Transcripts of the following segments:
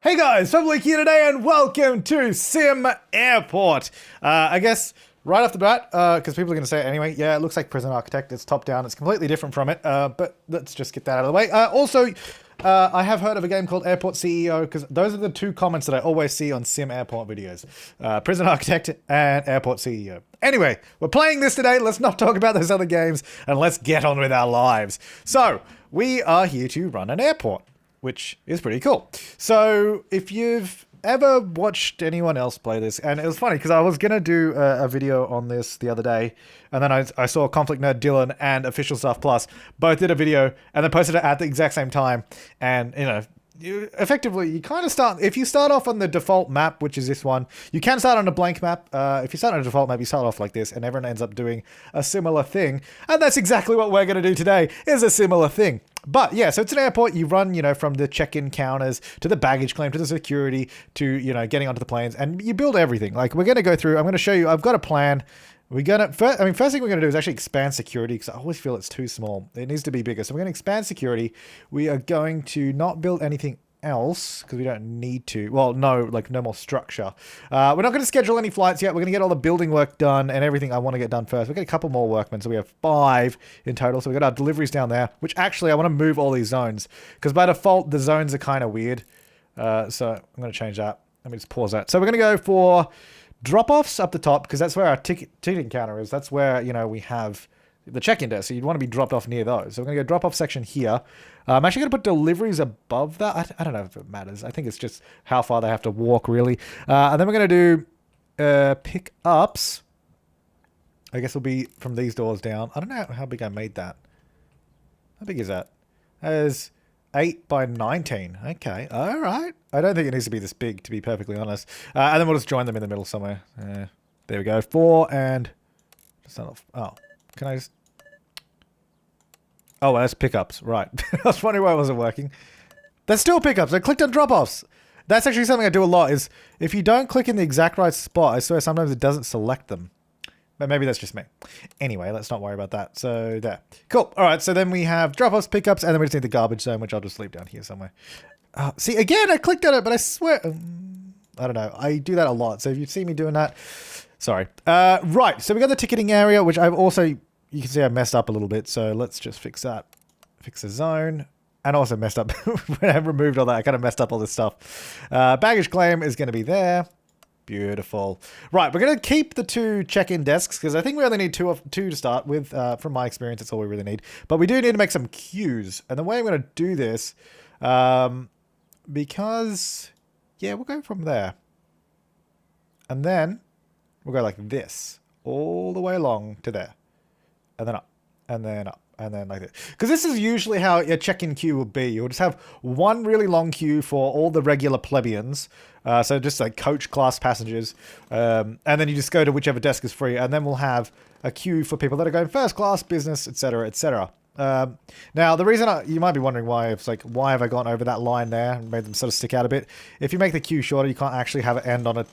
Hey guys, Flabaliki here today and welcome to SimAirport. I guess right off the bat, because people are going to say it anyway, yeah, it looks like Prison Architect, it's top down, it's completely different from it, but let's just get that out of the way. I have heard of a game called Airport CEO, because those are the two comments that I always see on SimAirport videos. Prison Architect and Airport CEO. Anyway, we're playing this today, let's not talk about those other games, and let's get on with our lives. So, we are here to run an airport, which is pretty cool. So if you've ever watched anyone else play this, and it was funny because I was going to do a video on this the other day, and then I saw Conflict Nerd Dylan and Official Stuff Plus both did a video and then posted it at the exact same time. And, you know, you kind of start, if you start off on the default map, which is this one, you can start on a blank map. If you start on a default map, you start off like this, and everyone ends up doing a similar thing. And that's exactly what we're going to do today, is a similar thing. But yeah, so it's an airport. You run, you know, from the check-in counters to the baggage claim to the security to, you know, getting onto the planes, and you build everything. Like, we're going to go through, I'm going to show you, I've got a plan. First thing we're going to do is actually expand security, because I always feel it's too small. It needs to be bigger. So we're going to expand security. We are going to not build anything else because we don't need to. Well, no more structure. We're not going to schedule any flights yet. We're going to get all the building work done and everything I want to get done first. We've got a couple more workmen, so we have 5 in total. So we've got our deliveries down there, which actually I want to move all these zones because by default the zones are kind of weird. So I'm going to change that. Let me just pause that. So we're going to go for drop-offs up the top because that's where our ticketing counter is. That's where, you know, we have the check-in desk, so you'd want to be dropped off near those. So we're going to go drop-off section here. I'm actually going to put deliveries above that. I don't know if it matters. I think it's just how far they have to walk, really. And then we're going to do pick-ups. I guess it'll be from these doors down. I don't know how big I made that. How big is that? That is 8 by 19. Okay, all right. I don't think it needs to be this big, to be perfectly honest. And then we'll just join them in the middle somewhere. There we go. 4 and... Oh, can I just... Oh, well, that's pickups. Right. I was wondering why it wasn't working. That's still pickups. I clicked on drop-offs. That's actually something I do a lot, is if you don't click in the exact right spot, I swear sometimes it doesn't select them. But maybe that's just me. Anyway, let's not worry about that. So, there. Cool. All right, so then we have drop-offs, pickups, and then we just need the garbage zone, which I'll just leave down here somewhere. See, again, I clicked on it, but I swear... I don't know. I do that a lot. So if you see me doing that... Sorry. Right, so we got the ticketing area, which I've also... You can see I messed up a little bit, so let's just fix that. Fix the zone. And also messed up when I removed all that. I kind of messed up all this stuff. Baggage claim is going to be there. Beautiful. Right, we're going to keep the 2 check-in desks, because I think we only need two to start with. From my experience, that's all we really need. But we do need to make some queues. And the way I'm going to do this, because, yeah, we'll go from there. And then we'll go like this, all the way along to there. And then up, and then up, and then like this. Because this is usually how your check-in queue will be. You'll just have one really long queue for all the regular plebeians. So just like coach class passengers. And then you just go to whichever desk is free. And then we'll have a queue for people that are going first class, business, etc., etc. Now, the reason you might be wondering why have I gone over that line there and made them sort of stick out a bit. If you make the queue shorter, you can't actually have it end on a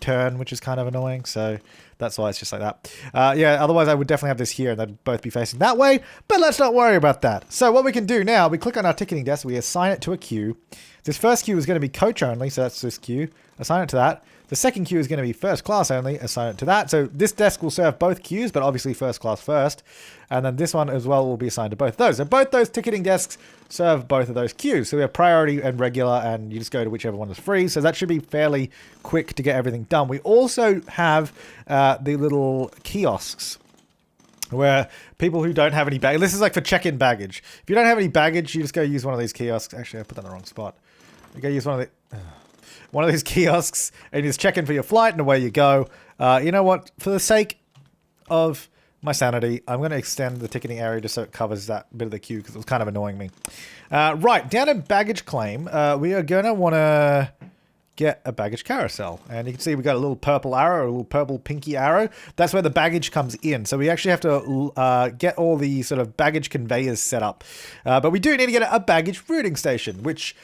turn, which is kind of annoying, so that's why it's just like that. Yeah, otherwise I would definitely have this here and they'd both be facing that way, but let's not worry about that. So what we can do now, we click on our ticketing desk, we assign it to a queue. This first queue is going to be coach only, so that's this queue. Assign it to that. The second queue is going to be first class only, assign it to that. So this desk will serve both queues, but obviously first class first. And then this one as well will be assigned to both those. So both those ticketing desks serve both of those queues. So we have priority and regular, and you just go to whichever one is free. So that should be fairly quick to get everything done. We also have the little kiosks where people who don't have any baggage, this is like for check-in baggage. If you don't have any baggage, you just go use one of these kiosks. Actually, I put that in the wrong spot. You go use one of these kiosks and you just check in for your flight and away you go. You know what? For the sake of my sanity, I'm going to extend the ticketing area just so it covers that bit of the queue because it was kind of annoying me. Right, down in baggage claim, we are going to want to get a baggage carousel. And you can see we got a little purple arrow, a little purple pinky arrow. That's where the baggage comes in. So we actually have to get all the sort of baggage conveyors set up. But we do need to get a baggage routing station, which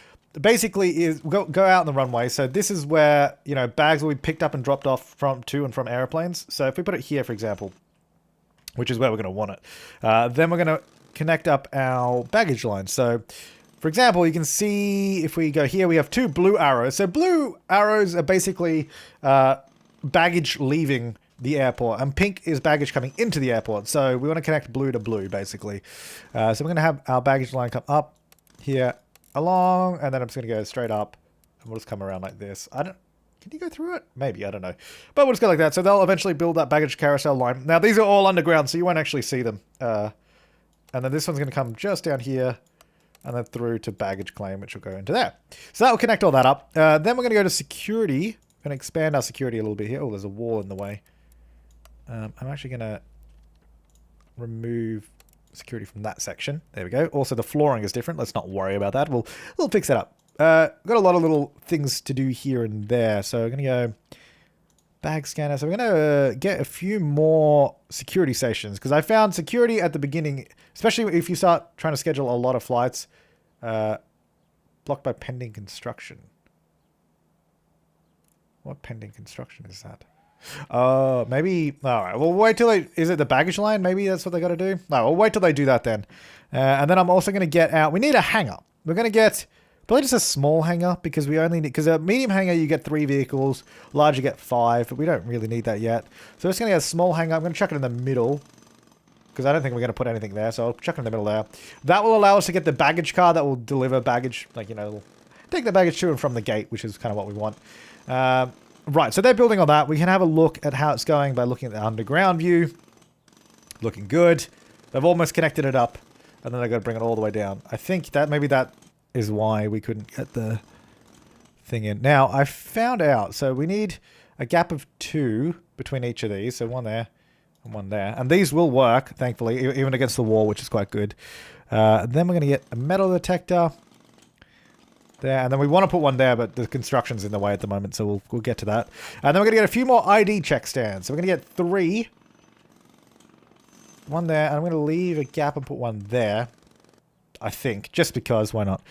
basically is go out on the runway. So this is where, you know, bags will be picked up and dropped off to and from airplanes. So if we put it here, for example, which is where we're going to want it, then we're going to connect up our baggage line. So For example, you can see if we go here, we have 2 blue arrows. So blue arrows are basically baggage leaving the airport, and pink is baggage coming into the airport. So we want to connect blue to blue, basically. So we're going to have our baggage line come up here along, and then I'm just going to go straight up, and we'll just come around like this. Can you go through it? Maybe, I don't know. But we'll just go like that. So they'll eventually build that baggage carousel line. Now, these are all underground, so you won't actually see them. And then this one's going to come just down here, and then through to baggage claim, which will go into there. So that will connect all that up. Then we're going to go to security. We're going to expand our security a little bit here. Oh, there's a wall in the way. I'm actually going to remove security from that section. There we go. Also, the flooring is different. Let's not worry about that. We'll fix it up. Got a lot of little things to do here and there. So we're going to go bag scanner. So we're going to get a few more security stations, because I found security at the beginning, especially if you start trying to schedule a lot of flights, blocked by pending construction. What pending construction is that? Maybe, all right, we'll wait till is it the baggage line? Maybe that's what they got to do. No, we'll wait till they do that then. And then I'm also going to get out, we need a hangar. We're going to get probably just a small hangar, because we only need, because a medium hangar you get 3 vehicles, large you get 5, but we don't really need that yet. So we're just going to get a small hangar. I'm going to chuck it in the middle, because I don't think we're going to put anything there, so I'll chuck it in the middle there. That will allow us to get the baggage car that will deliver baggage, like, you know, take the baggage to and from the gate, which is kind of what we want. Right, so they're building on that. We can have a look at how it's going by looking at the underground view. Looking good. They've almost connected it up, and then they've got to bring it all the way down. I think that maybe that is why we couldn't get the thing in. Now, I found out, so we need a gap of 2 between each of these. So one there and one there. And these will work, thankfully, even against the wall, which is quite good. Then we're going to get a metal detector there, and then we want to put one there, but the construction's in the way at the moment, so we'll get to that. And then we're going to get a few more ID check stands. So we're going to get 3. One there, and I'm going to leave a gap and put one there. I think, just because, why not?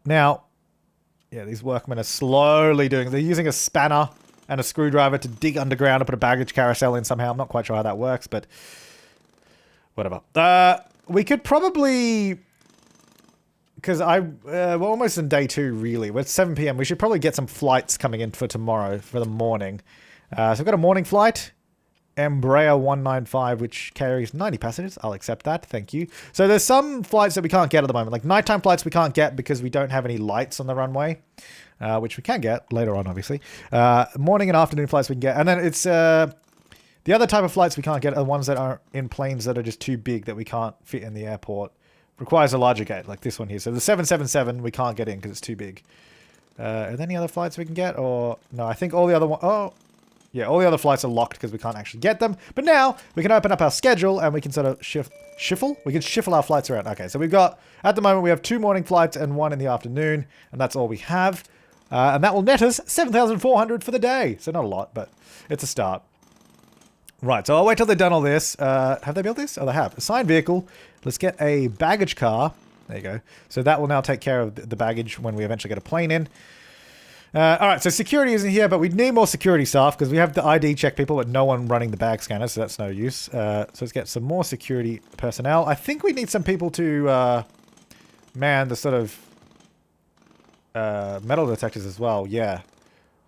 Now, yeah, these workmen are slowly doing, they're using a spanner and a screwdriver to dig underground and put a baggage carousel in somehow. I'm not quite sure how that works, but whatever. We could probably, because we're almost in day 2, really. We're at 7 PM. We should probably get some flights coming in for tomorrow, for the morning. So we've got a morning flight. Embraer 195, which carries 90 passengers. I'll accept that. Thank you. So there's some flights that we can't get at the moment. Like nighttime flights we can't get because we don't have any lights on the runway, which we can get later on, obviously. Morning and afternoon flights we can get. And then it's the other type of flights we can't get are ones that are in planes that are just too big that we can't fit in the airport. Requires a larger gate, like this one here. So the 777 we can't get in because it's too big. Are there any other flights we can get? Or no, I think all the other ones... Oh, yeah, all the other flights are locked because we can't actually get them. But now we can open up our schedule and we can sort of shuffle? We can shuffle our flights around. Okay, so we've got, at the moment, we have 2 morning flights and 1 in the afternoon. And that's all we have. And that will net us 7,400 for the day. So not a lot, but it's a start. Right, so I'll wait till they've done all this. Have they built this? Oh, they have. Assigned vehicle. Let's get a baggage car. There you go. So that will now take care of the baggage when we eventually get a plane in. Alright, so security isn't here, but we need more security staff because we have the ID check people, but no one running the bag scanner, so that's no use. So let's get some more security personnel. I think we need some people to man the sort of metal detectors as well, yeah.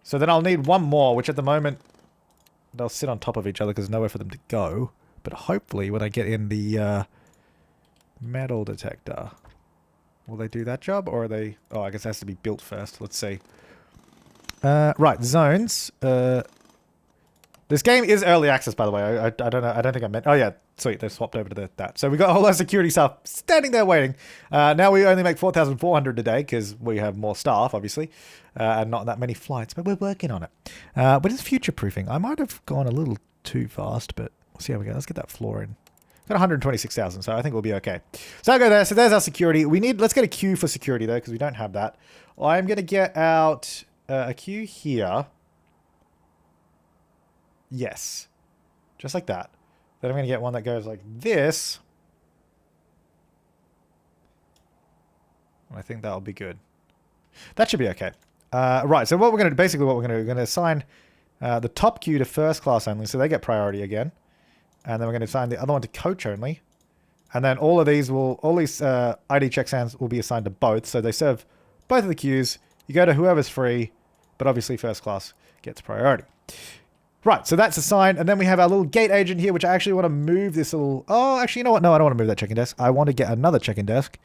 So then I'll need 1 more, which at the moment they'll sit on top of each other because there's nowhere for them to go. But hopefully when I get in the metal detector, will they do that job, or are they... Oh, I guess it has to be built first. Let's see. Right, zones. This game is early access, by the way. I don't know. I don't think I meant... Oh, yeah. Sweet. They've swapped over to that. So we got a whole lot of security staff standing there waiting. Now we only make 4,400 a day because we have more staff, obviously. And not that many flights, but we're working on it. But it's future-proofing. I might have gone a little too fast, but we'll see how we go. Let's get that floor in. Got 126,000, so I think we'll be okay. So I'll go there. So there's our security. Let's get a queue for security, though, because we don't have that. I'm going to get out... a queue here. Yes. Just like that. Then I'm going to get one that goes like this. And I think that'll be good. That should be okay. Right, so what we're going to do, basically what we're going to do, we're going to assign the top queue to first class only, so they get priority again. And then we're going to assign the other one to coach only. And then all these ID check stands will be assigned to both. So they serve both of the queues. You go to whoever's free, but obviously first class gets priority. Right, so that's assigned. And then we have our little gate agent here, which I actually want to move this little... Oh, actually, you know what? No, I don't want to move that check-in desk. I want to get another check-in desk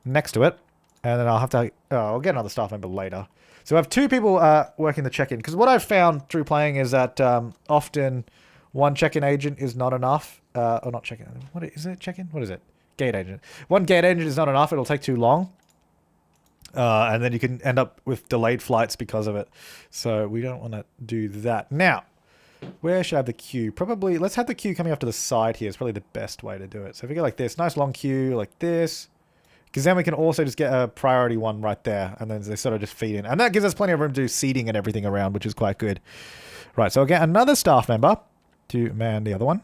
next to it. And then I'll have to... Oh, I'll get another staff member later. So I have 2 people working the check-in. Because what I've found through playing is that often one check-in agent is not enough. Or not check-in. What is it? Check-in? What is it? Gate agent. One gate agent is not enough. It'll take too long. And then you can end up with delayed flights because of it. So we don't want to do that. Now, where should I have the queue? Probably, let's have the queue coming off to the side here. It's probably the best way to do it. So if we go like this, nice long queue like this. Because then we can also just get a priority one right there. And then they sort of just feed in. And that gives us plenty of room to do seating and everything around, which is quite good. Right, so I'll get another staff member to man the other one.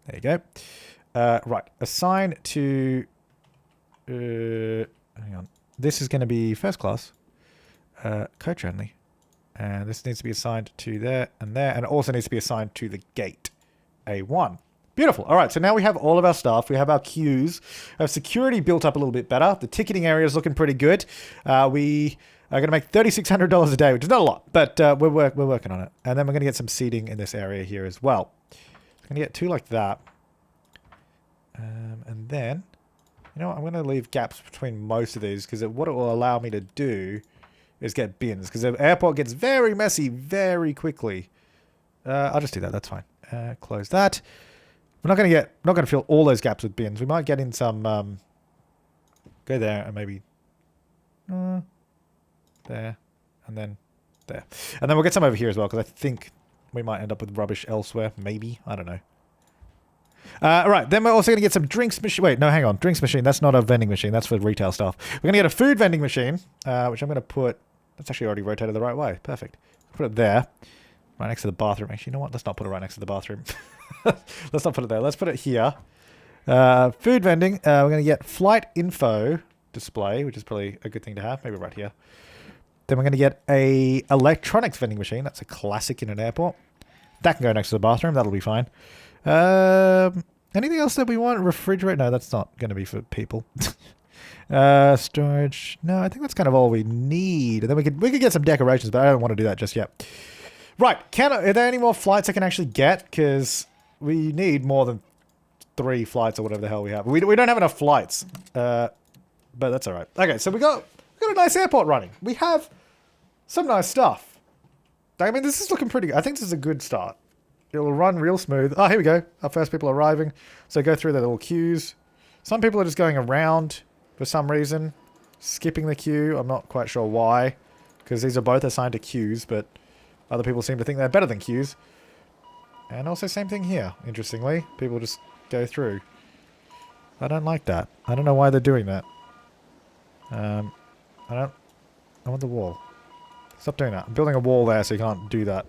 There you go. Right, assign to... hang on. This is going to be first class. Coach only. And this needs to be assigned to there. And it also needs to be assigned to the gate. A1. Beautiful. All right, so now we have all of our stuff. We have our queues. Our security built up a little bit better. The ticketing area is looking pretty good. We are going to make $3,600 a day, which is not a lot, but we're working on it. And then we're going to get some seating in this area here as well. I'm going to get 2 like that. And then, you know what, I'm going to leave gaps between most of these because what it will allow me to do is get bins. Because the airport gets very messy very quickly. I'll just do that. That's fine. Close that. We're not going to fill all those gaps with bins. We might get in some, go there and maybe there and then there. And then we'll get some over here as well because I think we might end up with rubbish elsewhere. Maybe. I don't know. Right, then we're also going to get some drinks machine. Wait, no, hang on. Drinks machine. That's not a vending machine. That's for retail stuff. We're going to get a food vending machine, which I'm going to put... That's actually already rotated the right way. Perfect. Put it there. Right next to the bathroom. Actually, you know what? Let's not put it right next to the bathroom. Let's not put it there. Let's put it here. Food vending. We're going to get flight info display, which is probably a good thing to have. Maybe right here. Then we're going to get a electronics vending machine. That's a classic in an airport. That can go next to the bathroom. That'll be fine. Anything else that we want? Refrigerate? No, that's not going to be for people. Storage? No, I think that's kind of all we need. And then we could get some decorations, but I don't want to do that just yet. Right, are there any more flights I can actually get? Because we need more than 3 flights or whatever the hell we have. We don't have enough flights, but that's all right. Okay, so we got a nice airport running. We have some nice stuff. I mean, this is looking pretty good. I think this is a good start. It will run real smooth. Oh, here we go. Our first people arriving. So go through the little queues. Some people are just going around for some reason. Skipping the queue. I'm not quite sure why. Because these are both assigned to queues, but other people seem to think they're better than queues. And also same thing here, interestingly. People just go through. I don't like that. I don't know why they're doing that. I want the wall. Stop doing that. I'm building a wall there so you can't do that.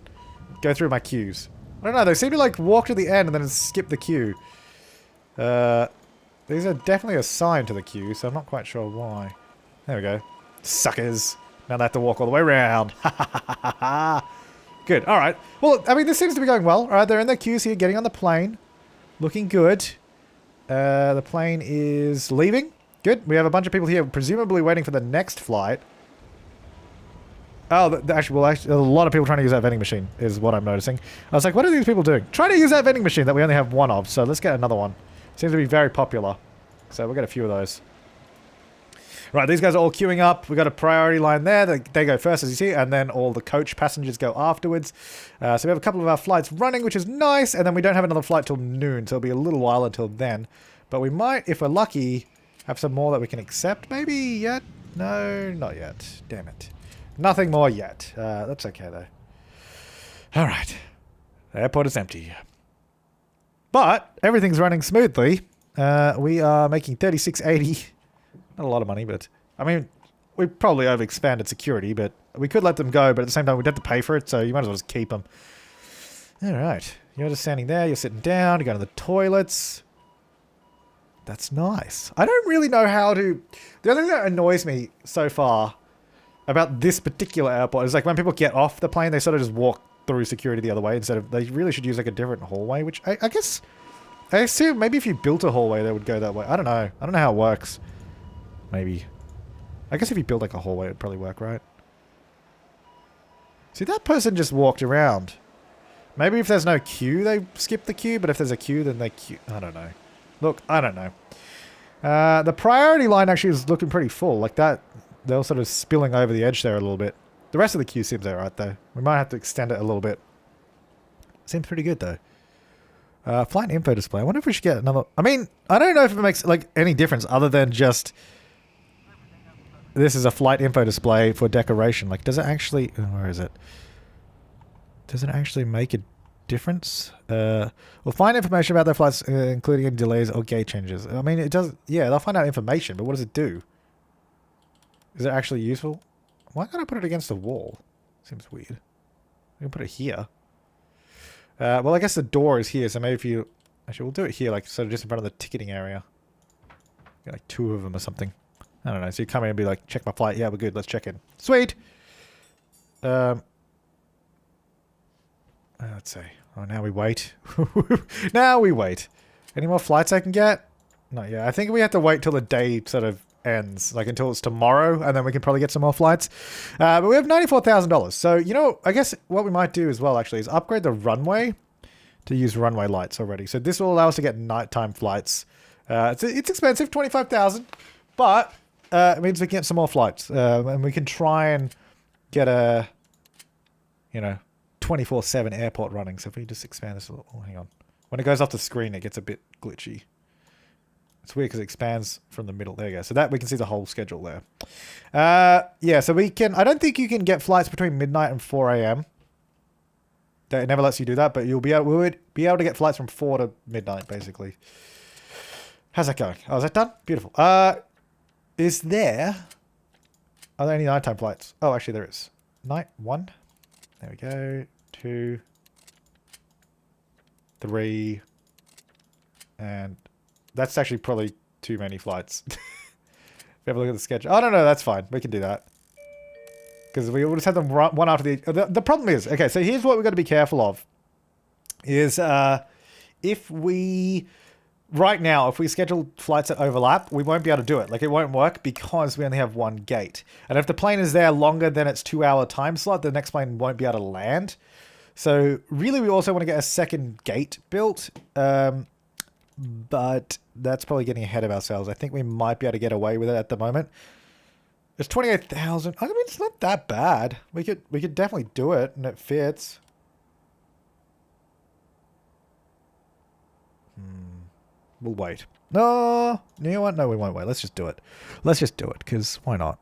Go through my queues. I don't know, they seem to like walk to the end and then skip the queue. These are definitely assigned to the queue, so I'm not quite sure why. There we go. Suckers. Now they have to walk all the way around. Good, alright. Well, I mean, this seems to be going well. Alright, they're in their queues here, getting on the plane. Looking good. The plane is leaving. Good. We have a bunch of people here, presumably waiting for the next flight. Oh, actually, a lot of people trying to use that vending machine is what I'm noticing. I was like, what are these people doing? Trying to use that vending machine that we only have 1 of, so let's get another one. Seems to be very popular. So we'll get a few of those. Right, these guys are all queuing up. We've got a priority line there. They go first, as you see, and then all the coach passengers go afterwards. So we have a couple of our flights running, which is nice, and then we don't have another flight till noon, so it'll be a little while until then. But we might, if we're lucky, have some more that we can accept, maybe yet? No, not yet. Damn it. Nothing more yet. That's okay, though. Alright. The airport is empty. But everything's running smoothly. We are making $36.80. Not a lot of money, but... I mean, we probably overexpanded security, but we could let them go, but at the same time, we'd have to pay for it, so you might as well just keep them. Alright. You're just standing there, you're sitting down, you're going to the toilets. That's nice. I don't really know how to... The only thing that annoys me so far about this particular airport is like when people get off the plane, they sort of just walk through security the other way instead of... They really should use like a different hallway, which I guess I assume maybe if you built a hallway, they would go that way. I don't know. I don't know how it works. Maybe. I guess if you build like a hallway, it'd probably work, right? See, that person just walked around. Maybe if there's no queue, they skip the queue, but if there's a queue, then they queue. I don't know. Look, I don't know. The priority line actually is looking pretty full. Like that, they're sort of spilling over the edge there a little bit. The rest of the queue seems alright though. We might have to extend it a little bit. Seems pretty good though. Flight info display. I wonder if we should get another... I mean, I don't know if it makes like any difference other than just... This is a flight info display for decoration. Like, does it actually... where is it? Does it actually make a difference? We'll find information about their flights, including any delays or gate changes. I mean, it does... Yeah, they'll find out information, but what does it do? Is it actually useful? Why can't I put it against the wall? Seems weird. I can put it here. Well, I guess the door is here, so maybe if you... Actually, we'll do it here, like, sort of just in front of the ticketing area. Get like 2 of them or something. I don't know, so you come in and be like, check my flight. Yeah, we're good, let's check in. Sweet! Let's see. Oh, now we wait. Now we wait. Any more flights I can get? Not yet. I think we have to wait till the day sort of ends, like until it's tomorrow, and then we can probably get some more flights. But we have $94,000. So, you know, I guess what we might do as well, actually, is upgrade the runway to use runway lights already. So this will allow us to get nighttime flights. It's expensive, $25,000, but it means we can get some more flights. And we can try and get a, you know, 24/7 airport running. So if we just expand this a little, oh, hang on. When it goes off the screen, it gets a bit glitchy. It's weird because it expands from the middle. There you go. So that we can see the whole schedule there. Yeah, so we can... I don't think you can get flights between midnight and 4 a.m. It never lets you do that, but you'll be able... We would be able to get flights from 4 to midnight, basically. How's that going? Oh, is that done? Beautiful. Is there... Are there any nighttime flights? Oh, actually there is. Night 1. There we go. 2. 3. And... That's actually probably too many flights. If we have a look at the schedule. Oh, no, that's fine. We can do that. Because we will just have them one after the... The problem is... Okay, so here's what we've got to be careful of. Is if we... Right now, if we schedule flights that overlap, we won't be able to do it. Like, it won't work because we only have one gate. And if the plane is there longer than its 2-hour time slot, the next plane won't be able to land. So, really, we also want to get a second gate built. But that's probably getting ahead of ourselves. I think we might be able to get away with it at the moment. It's 28,000. I mean, it's not that bad. We could definitely do it, and it fits. We'll wait. No, you know what? No, we won't wait. Let's just do it. Let's just do it, because why not?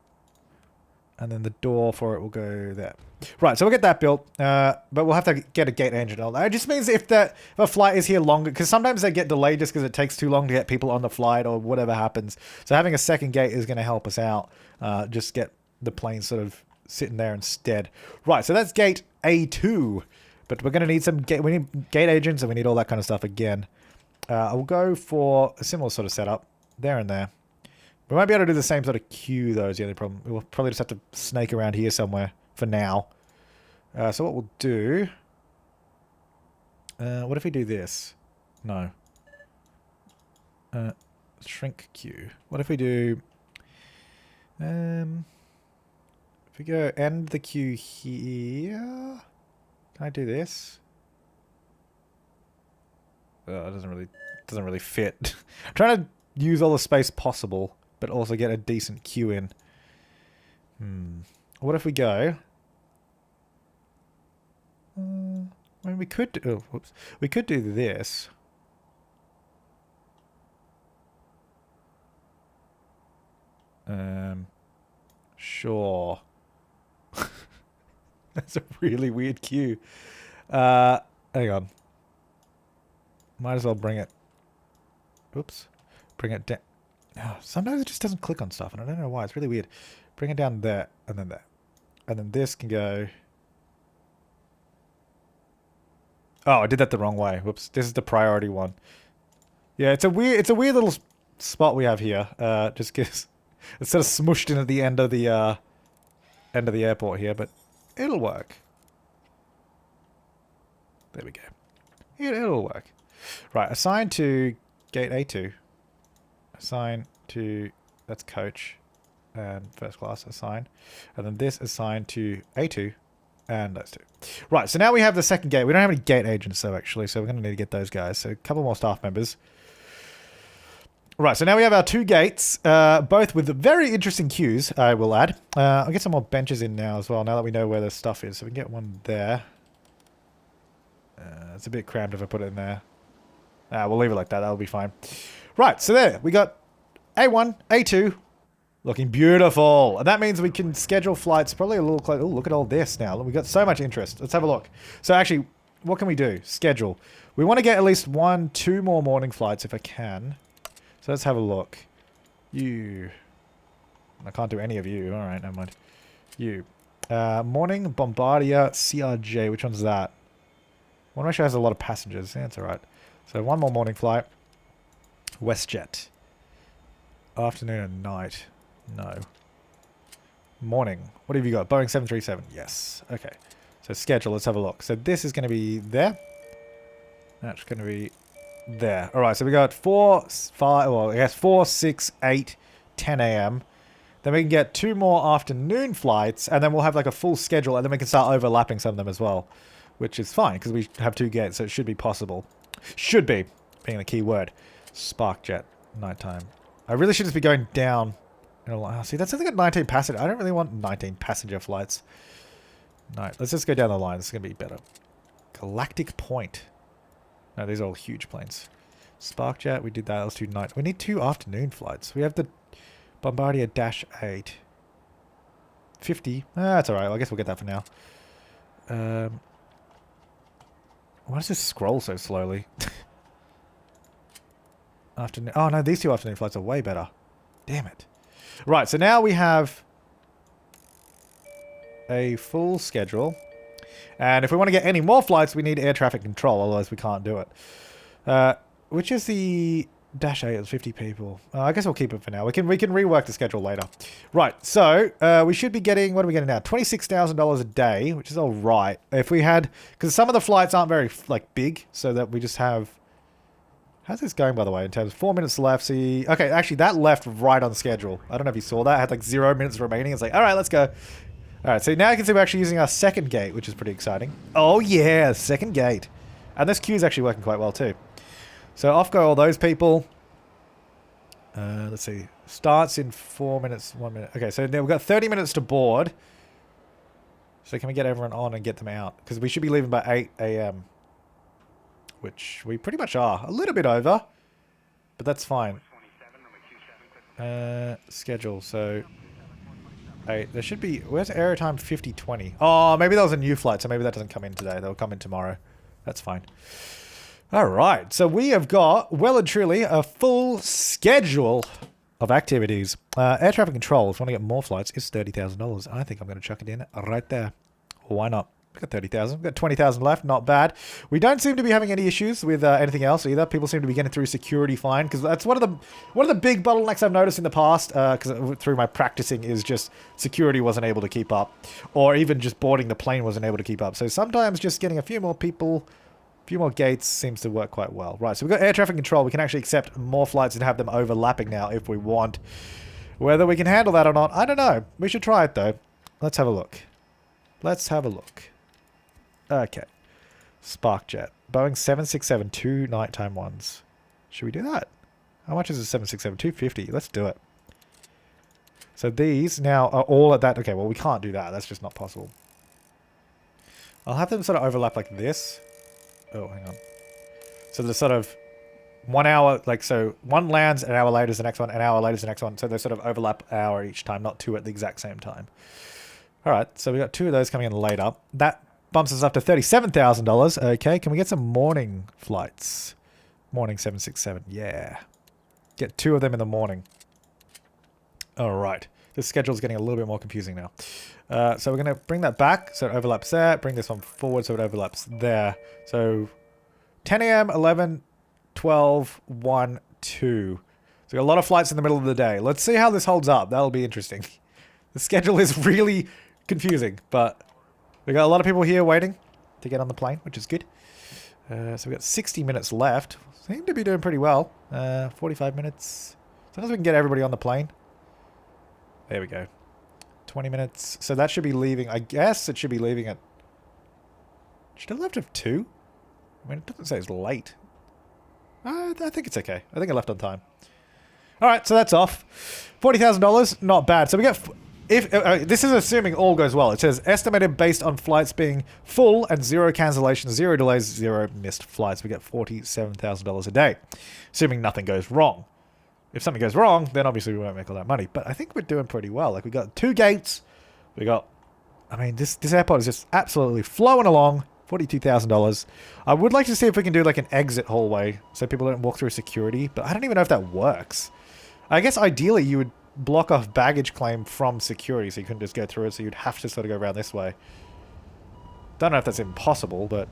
And then the door for it will go there. Right, so we'll get that built, but we'll have to get a gate engine and all that. It just means if a flight is here longer, because sometimes they get delayed just because it takes too long to get people on the flight or whatever happens. So having a second gate is going to help us out. Just get the plane sort of sitting there instead. Right, so that's gate A2, but we're going to need some we need gate agents and we need all that kind of stuff again. I'll go for a similar sort of setup there and there. We might be able to do the same sort of queue, though, is the only problem. We'll probably just have to snake around here somewhere for now. So what we'll do... what if we do this? No. Shrink queue. What if we do... if we go end the queue here... Can I do this? Oh, it doesn't really fit. I'm trying to use all the space possible, but also get a decent queue in. What if we go... I mean, we could do... Oh, whoops. We could do this. Sure. That's a really weird queue. Hang on. Might as well bring it... Oops. Bring it down. Oh, sometimes it just doesn't click on stuff, and I don't know why. It's really weird. Bring it down there, and then there. And then this can go... Oh, I did that the wrong way. Whoops. This is the priority one. Yeah, it's a weird little spot we have here. Just because it's sort of smushed into the end of the airport here, but it'll work. There we go. It'll work. Right, assign to gate A2. Assign to, that's coach and first class, assign. And then this assign to A2 and those two. Right, so now we have the second gate. We don't have any gate agents though, actually, so we're going to need to get those guys. So a couple more staff members. Right, so now we have our 2 gates, both with very interesting queues, I will add. I'll get some more benches in now as well, now that we know where the stuff is. So we can get one there. It's a bit cramped if I put it in there. We'll leave it like that, that'll be fine. Right, so there, we got A1, A2, looking beautiful. And that means we can schedule flights probably a little close. Oh, look at all this now. We've got so much interest. Let's have a look. So actually, what can we do? Schedule. We want to get at least 1, 2 more morning flights if I can. So let's have a look. You. I can't do any of you. Alright, never mind. You. Morning Bombardier CRJ. Which one's that? One actually has a lot of passengers. Yeah, that's alright. So 1 more morning flight. WestJet. Afternoon and night. No. Morning. What have you got? Boeing 737. Yes. Okay. So schedule. Let's have a look. So this is going to be there. That's going to be there. Alright, so we got 4, 5, well, I guess 4, 6, 8, 10 a.m. Then we can get 2 more afternoon flights, and then we'll have like a full schedule, and then we can start overlapping some of them as well, which is fine, because we have 2 gates, so it should be possible. Should be, being the key word. Sparkjet, nighttime. I really should just be going down. See, that's only got 19 passenger. I don't really want 19 passenger flights. No, let's just go down the line. This is going to be better. Galactic Point. No, these are all huge planes. Sparkjet, we did that. Let's do night. We need 2 afternoon flights. We have the Bombardier Dash 8. 50. That's alright. I guess we'll get that for now. Why does this scroll so slowly? Afternoon. Oh no, these 2 afternoon flights are way better. Damn it. Right, so now we have a full schedule. And if we want to get any more flights, we need air traffic control, otherwise we can't do it. Which is the Dash 8, it's 50 people. I guess we'll keep it for now. We can rework the schedule later. Right, so we should be getting, what are we getting now? $26,000 a day, which is all right. If we had, because some of the flights aren't very like big, so that we just have, how's this going by the way, in terms of 4 minutes left? See, okay, actually that left right on schedule. I don't know if you saw that. I had like 0 minutes remaining. It's like, all right, let's go. Alright, so now you can see we're actually using our second gate, which is pretty exciting. Oh yeah, second gate. And this queue is actually working quite well too. So off go all those people. Let's see. Starts in 4 minutes, 1 minute. Okay, so now we've got 30 minutes to board. So can we get everyone on and get them out? Because we should be leaving by 8 a.m. Which we pretty much are. A little bit over. But that's fine. Schedule, so... 8. There should be... Where's airtime 5020? Oh, maybe that was a new flight, so maybe that doesn't come in today. That'll come in tomorrow. That's fine. Alright, so we have got, well and truly, a full schedule of activities. Air traffic control, if we want to get more flights, is $30,000. I think I'm going to chuck it in right there. Why not? We've got 30,000. We've got 20,000 left. Not bad. We don't seem to be having any issues with anything else either. People seem to be getting through security fine, because that's one of the big bottlenecks I've noticed in the past, because through my practicing, is just security wasn't able to keep up, or even just boarding the plane wasn't able to keep up. So sometimes just getting a few more people, a few more gates seems to work quite well. Right, so we've got air traffic control. We can actually accept more flights and have them overlapping now if we want. Whether we can handle that or not, I don't know. We should try it though. Let's have a look. Let's have a look. Okay. Sparkjet. Boeing 767, 2 nighttime ones. Should we do that? How much is a 767? 250. Let's do it. So these now are all at that. Okay, well, we can't do that. That's just not possible. I'll have them sort of overlap like this. Oh, hang on. So there's sort of 1 hour, like, so one lands, an hour later is the next one, an hour later is the next one. So they sort of overlap an hour each time, not 2 at the exact same time. All right, so we got 2 of those coming in later. That bumps us up to $37,000. Okay, can we get some morning flights? Morning 767, yeah. Get 2 of them in the morning. All right, this schedule's getting a little bit more confusing now. So we're going to bring that back so it overlaps there. Bring this one forward so it overlaps there. So 10 a.m., 11, 12, 1, 2. So we got a lot of flights in the middle of the day. Let's see how this holds up. That'll be interesting. The schedule is really confusing, but we got a lot of people here waiting to get on the plane, which is good. So we've got 60 minutes left. Seem to be doing pretty well. 45 minutes. As long as we can get everybody on the plane. There we go. 20 minutes. So that should be leaving. I guess it should be leaving at... Should it left at 2? I mean, it doesn't say it's late. I think it's okay. I think I left on time. Alright, so that's off. $40,000. Not bad. So we get... If this is assuming all goes well. It says estimated based on flights being full and 0 cancellations, 0 delays, 0 missed flights. We get $47,000 a day, assuming nothing goes wrong. If something goes wrong, then obviously we won't make all that money. But I think we're doing pretty well. Like, we got 2 gates. We got... I mean, this airport is just absolutely flowing along. $42,000. I would like to see if we can do like an exit hallway so people don't walk through security. But I don't even know if that works. I guess ideally you would block off baggage claim from security so you couldn't just go through it, so you'd have to sort of go around this way. Don't know if that's impossible, but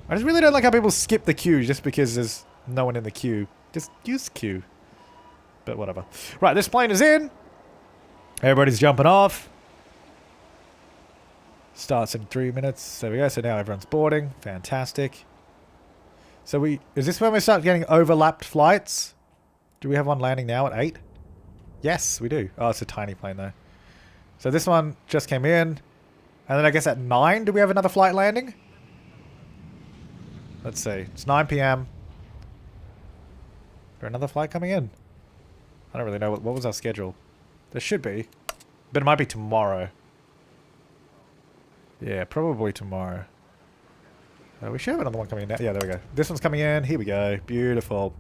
I just really don't like how people skip the queue just because there's no one in the queue. Just use queue. But whatever. Right, this plane is in. Everybody's jumping off. Starts in 3 minutes. There we go. So now everyone's boarding. Fantastic. So is this when we start getting overlapped flights? Do we have one landing now at 8? Yes, we do. Oh, it's a tiny plane though. So this one just came in. And then I guess at 9, do we have another flight landing? Let's see. It's 9 p.m. Is there another flight coming in? I don't really know. What was our schedule? There should be. But it might be tomorrow. Yeah, probably tomorrow. We should have another one coming in now. Yeah, there we go. This one's coming in. Here we go. Beautiful.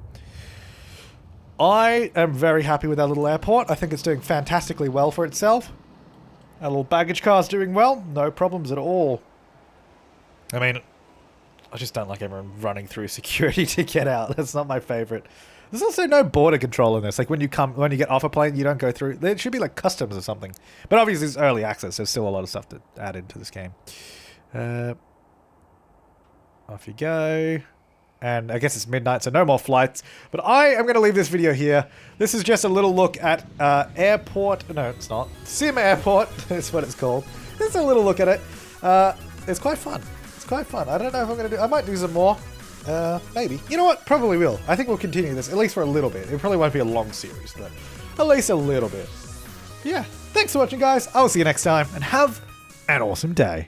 I am very happy with our little airport. I think it's doing fantastically well for itself. Our little baggage car's doing well. No problems at all. I mean, I just don't like everyone running through security to get out. That's not my favorite. There's also no border control in this. Like when you get off a plane, you don't go through. There should be like customs or something. But obviously it's early access. There's still a lot of stuff to add into this game. Off you go. And I guess it's midnight, so no more flights. But I am going to leave this video here. This is just a little look at airport... No, it's not. SimAirport is what it's called. This is a little look at it. It's quite fun. It's quite fun. I don't know if I'm going to do... I might do some more. Maybe. You know what? Probably will. I think we'll continue this, at least for a little bit. It probably won't be a long series, but at least a little bit. Yeah. Thanks for watching, guys. I'll see you next time, and have an awesome day.